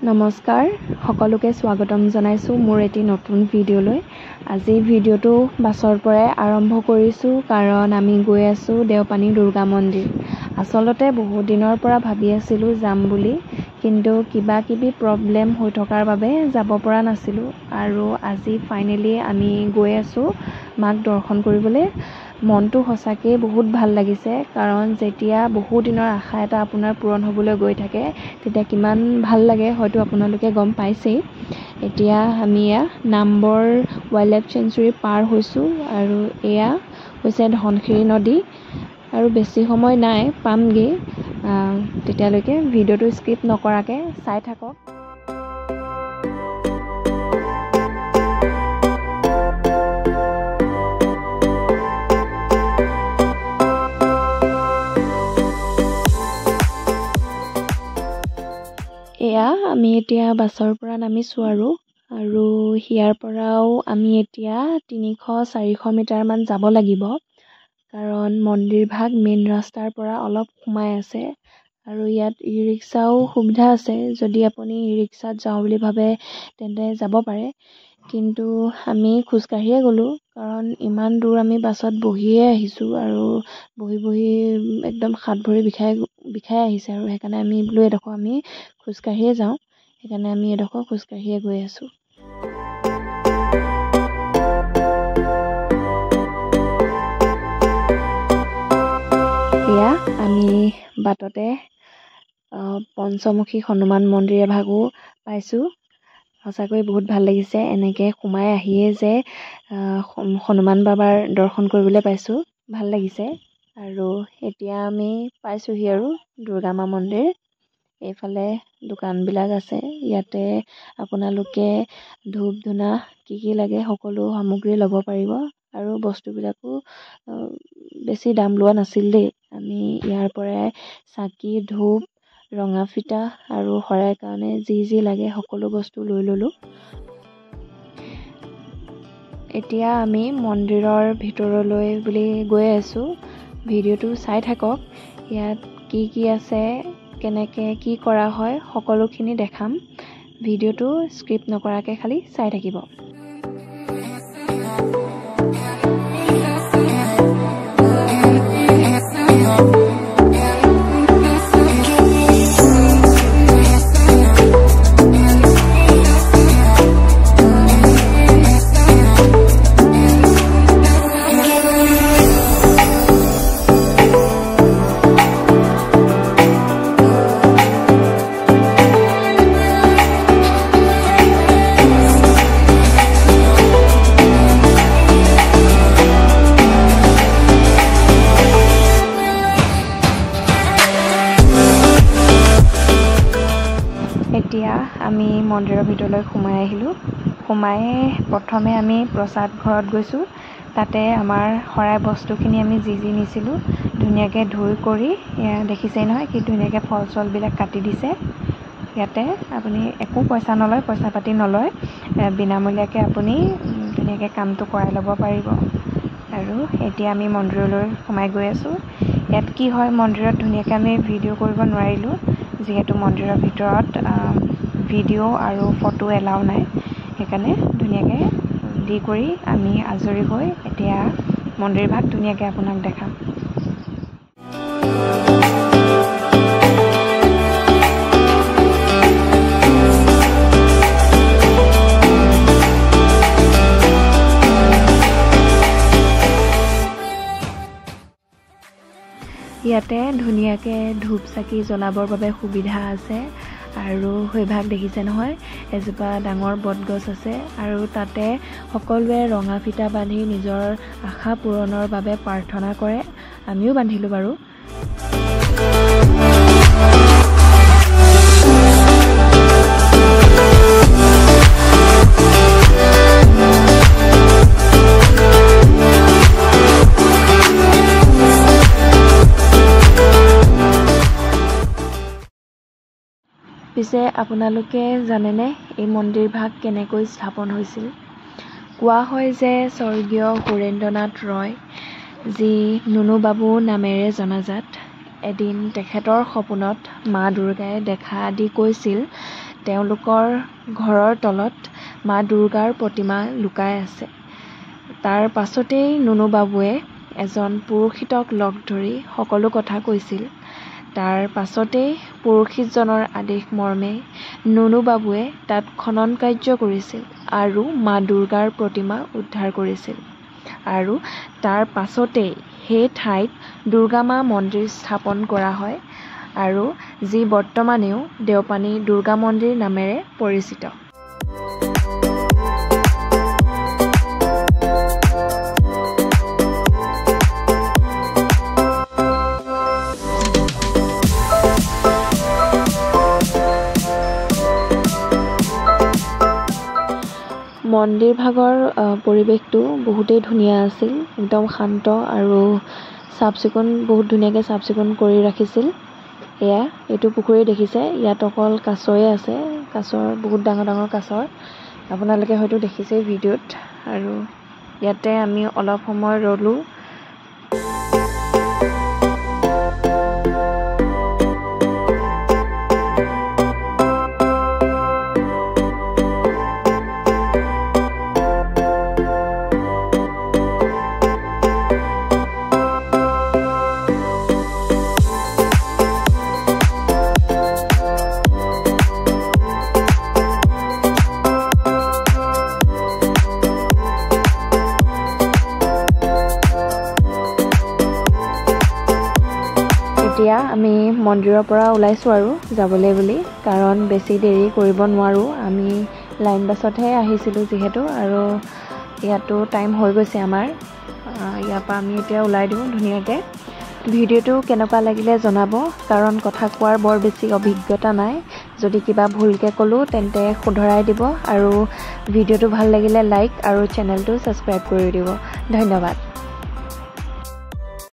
নমস্কাৰ সকলোকে স্বাগতম জনাইছো মোৰ এটি নতুন ভিডিঅ'লৈ। আজি ভিডিঅ'টো বাছৰ পৰাই আৰম্ভ কৰিছো কাৰণ আমি গৈ আছো দেওপানী দুৰ্গা মন্দিৰ। আচলতে বহু দিনৰ পৰা ভাবি আছিলো যাম বুলি, কিন্তু কিবা কিবি প্ৰব্লেম হৈ থকাৰ বাবে যাব পৰা নাছিলো আৰু আজি ফাইনেলি আমি গৈ আছো মাক দৰ্শন কৰিবলৈ। মনটো সঁচাকৈ বহুত ভাল লাগিছে কাৰণ যেতিয়া বহু দিনৰ আশা এটা আপোনাৰ পূৰণ হ'বলৈ গৈ থাকে তেতিয়া কিমান ভাল লাগে হয়তো আপোনালোকে গম পাইছেই। এতিয়া আমি নামবৰ ৱাইল্ড লাইফ চেঞ্চুৰী পাৰ হৈছোঁ আৰু এয়া হৈছে ধনশিৰি নদী আৰু বেছি সময় নাই পামগৈ। তেতিয়ালৈকে ভিডিঅ'টো স্কিপ নকৰাকৈ চাই থাকক। এয়া আমি এতিয়া বাছৰ পৰা নামিছোঁ আৰু ইয়াৰ পৰাও আমি এতিয়া 300-400 মিটাৰমান যাব লাগিব কাৰণ মন্দিৰভাগ মেইন ৰাস্তাৰ পৰা অলপ সোমাই আছে আৰু ইয়াত ই ৰিক্সাও সুবিধা আছে। যদি আপুনি ই ৰিক্সাত যাওঁ বুলি ভাবে তেন্তে যাব পাৰে, কিন্তু আমি খোজকাঢ়িয়ে গ'লোঁ কাৰণ ইমান দূৰ আমি বাছত বহিয়ে আহিছোঁ আৰু বহি একদম হাত ভৰি বিষাই আহিছে আৰু সেইকাৰণে আমি বোলো এডোখৰ আমি খোজকাঢ়িয়ে যাওঁ। সেইকাৰণে আমি এডোখৰ খোজকাঢ়িয়ে গৈ আছোঁ। এয়া আমি বাটতে পঞ্চমুখী হনুমান মন্দিৰ এভাগো পাইছোঁ। সঁচাকৈ বহুত ভাল লাগিছে এনেকৈ সোমাই আহিয়ে যে হনুমান বাবাৰ দৰ্শন কৰিবলৈ পাইছোঁ, ভাল লাগিছে। আৰু এতিয়া আমি পাইছোঁহি আৰু দুৰ্গা মা মন্দিৰ। এইফালে দোকানবিলাক আছে, ইয়াতে আপোনালোকে ধূপ ধূনা কি লাগে সকলো সামগ্ৰী ল'ব পাৰিব আৰু বস্তুবিলাকো বেছি দাম লোৱা নাছিল দেই। আমি ইয়াৰ পৰাই চাকি, ধূপ, ৰঙা ফিটা আৰু শৰাইৰ কাৰণে যি লাগে সকলো বস্তু লৈ ল'লোঁ। এতিয়া আমি মন্দিৰৰ ভিতৰলৈ বুলি গৈ আছোঁ। ভিডিঅ'টো চাই থাকক। ইয়াত কি আছে, কেনেকৈ কি কৰা হয় সকলোখিনি দেখাম। ভিডিঅ'টো স্কিপ নকৰাকৈ খালি চাই থাকিব। এতিয়া আমি মন্দিৰৰ ভিতৰলৈ সোমাই আহিলোঁ। সোমাই প্ৰথমে আমি প্ৰসাদ ঘৰত গৈছোঁ। তাতে আমাৰ শৰাই বস্তুখিনি আমি যি নিছিলোঁ ধুনীয়াকৈ ধুই কৰি দেখিছেই নহয় কি ধুনীয়াকৈ ফল চলবিলাক কাটি দিছে। ইয়াতে আপুনি একো পইচা নলয়, পইচা পাতি নলয়, বিনামূলীয়াকৈ আপুনি ধুনীয়াকৈ কামটো কৰাই ল'ব পাৰিব। আৰু এতিয়া আমি মন্দিৰলৈ সোমাই গৈ আছোঁ। ইয়াত কি হয়, মন্দিৰত ধুনীয়াকৈ আমি ভিডিঅ' কৰিব নোৱাৰিলোঁ যিহেতু মন্দিৰৰ ভিতৰত ভিডিঅ' আৰু ফটো এলাও নাই। সেইকাৰণে ধুনীয়াকৈ দি কৰি আমি আজৰি হৈ এতিয়া মন্দিৰভাগ ধুনীয়াকৈ আপোনাক দেখাম। ইয়াতে ধুনীয়াকৈ ধূপ চাকি জ্বলাবৰ বাবে সুবিধা আছে আৰু সেইভাগ দেখিছে নহয়, এজোপা ডাঙৰ বটগছ আছে আৰু তাতে সকলোৱে ৰঙা ফিটা বান্ধি নিজৰ আশা পূৰণৰ বাবে প্ৰাৰ্থনা কৰে। আমিও বান্ধিলোঁ বাৰু। পিছে আপোনালোকে জানেনে এই মন্দিৰভাগ কেনেকৈ স্থাপন হৈছিল? কোৱা হয় যে স্বৰ্গীয় সুৰেন্দ্ৰনাথ ৰয়, যি নুনু বাবু নামেৰে জনাজাত, এদিন তেখেতৰ সপোনত মা দুৰ্গাই দেখা দি কৈছিল তেওঁলোকৰ ঘৰৰ তলত মা দুৰ্গাৰ প্ৰতিমা লুকাই আছে। তাৰ পাছতেই নুনু বাবুৱে এজন পুৰোহিতক লগ ধৰি সকলো কথা কৈছিল। তাৰ পাছতেই পুৰোহিতজনৰ আদেশ মৰ্মে নুনু বাবুৱে তাত খনন কাৰ্য কৰিছিল আৰু মা দুৰ্গাৰ প্ৰতিমা উদ্ধাৰ কৰিছিল। আৰু তাৰ পাছতেই সেই ঠাইত দুৰ্গা মা মন্দিৰ স্থাপন কৰা হয় আৰু যি বৰ্তমানেও দেওপানী দুৰ্গা মন্দিৰ নামেৰে পৰিচিত। মন্দিৰ ভাগৰ পৰিৱেশটো বহুতেই ধুনীয়া আছিল, একদম শান্ত আৰু চাফ চিকুণ, বহুত ধুনীয়াকৈ চাফ চিকুণ কৰি ৰাখিছিল। এইটো পুখুৰী দেখিছে, ইয়াত অকল কাছয়ে আছে, কাছৰ বহুত ডাঙৰ ডাঙৰ কাছৰ, আপোনালোকে হয়তো দেখিছেই ভিডিঅ'ত। আৰু ইয়াতে আমি অলপ সময় ৰ'লোঁ। এতিয়া আমি মন্দিৰৰ পৰা ওলাইছোঁ আৰু যাবলৈ বুলি, কাৰণ বেছি দেৰি কৰিব নোৱাৰোঁ। আমি লাইন বাছতহে আহিছিলোঁ যিহেতু, আৰু ইয়াতো টাইম হৈ গৈছে আমাৰ। ইয়াৰ পৰা আমি এতিয়া ওলাই দিওঁ ধুনীয়াকৈ। ভিডিঅ'টো কেনেকুৱা লাগিলে জনাব, কাৰণ কথা কোৱাৰ বৰ বেছি অভিজ্ঞতা নাই। যদি কিবা ভুলকৈ ক'লোঁ তেন্তে শুধৰাই দিব, আৰু ভিডিঅ'টো ভাল লাগিলে লাইক আৰু চেনেলটো ছাবস্ক্ৰাইব কৰি দিব। ধন্যবাদ।